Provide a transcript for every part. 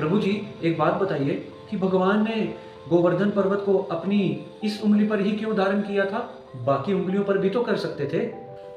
प्रभु जी, एक बात बताइए कि भगवान ने गोवर्धन पर्वत को अपनी इस उंगली पर ही क्यों धारण किया था? बाकी उंगलियों पर भी तो कर सकते थे।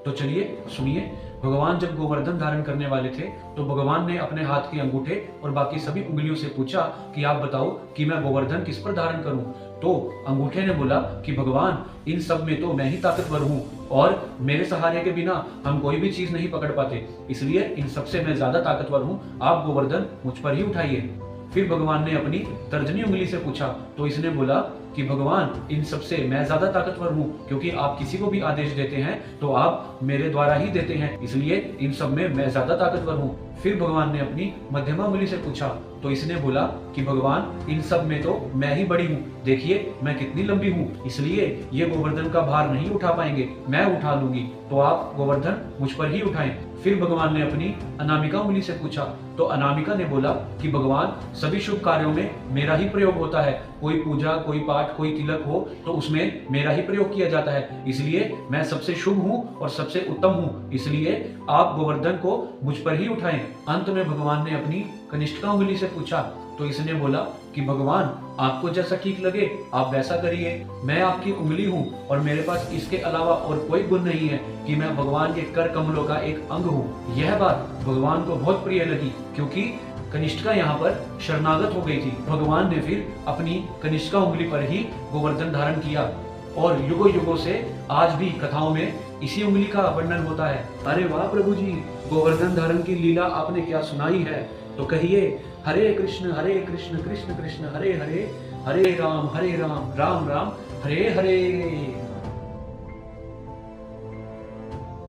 तो चलिए सुनिए, भगवान जब गोवर्धन धारण करने वाले थे तो भगवान ने अपने हाथ के अंगूठे और बाकी सभी उंगलियों से पूछा कि आप बताओ कि मैं गोवर्धन किस पर धारण करूं। तो अंगूठे ने बोला कि भगवान, इन सब में तो मैं ही ताकतवर हूं और मेरे सहारे के बिना हम कोई भी चीज नहीं पकड़ पाते, इसलिए इन सबसे मैं ज्यादा ताकतवर हूं, आप गोवर्धन मुझ पर ही उठाइए। फिर भगवान ने अपनी तर्जनी उंगली से पूछा तो इसने बोला कि भगवान, इन सबसे मैं ज्यादा ताकतवर हूँ, क्योंकि आप किसी को भी आदेश देते हैं तो आप मेरे द्वारा ही देते हैं, इसलिए इन सब में मैं ज्यादा ताकतवर हूँ। फिर भगवान ने अपनी मध्यमा उंगली से पूछा तो इसने बोला कि भगवान, इन सब में तो मैं ही बड़ी हूँ, देखिए मैं कितनी लंबी हूँ, इसलिए ये गोवर्धन का भार नहीं उठा पाएंगे, मैं उठा लूंगी, तो आप गोवर्धन मुझ पर ही उठाएं। फिर भगवान ने अपनी अनामिका उंगली से पूछा तो अनामिका ने बोला कि भगवान, सभी शुभ कार्यों में मेरा ही प्रयोग होता है, कोई पूजा, कोई पाठ, कोई तिलक हो तो उसमें मेरा ही प्रयोग किया जाता है, इसलिए मैं सबसे शुभ हूँ और सबसे उत्तम हूँ, इसलिए आप गोवर्धन को मुझ पर ही उठाएं। अंत में भगवान ने अपनी कनिष्ठिका उंगली से पूछा तो इसने बोला कि भगवान, आपको जैसा ठीक लगे आप वैसा करिए, मैं आपकी उंगली हूँ और मेरे पास इसके अलावा और कोई गुण नहीं है कि मैं भगवान के कर कमलों का एक अंग हूँ। यह बात भगवान को बहुत प्रिय लगी, क्योंकि कनिष्ठिका यहाँ पर शरणागत हो गई थी। भगवान ने फिर अपनी कनिष्ठिका उंगली पर ही गोवर्धन धारण किया और युगों युगों से आज भी कथाओं में इसी उंगली का वर्णन होता है। अरे वाह प्रभु जी, गोवर्धन धारण की लीला आपने क्या सुनाई है। तो कहिए, हरे कृष्ण कृष्ण कृष्ण हरे हरे, हरे राम राम राम हरे हरे।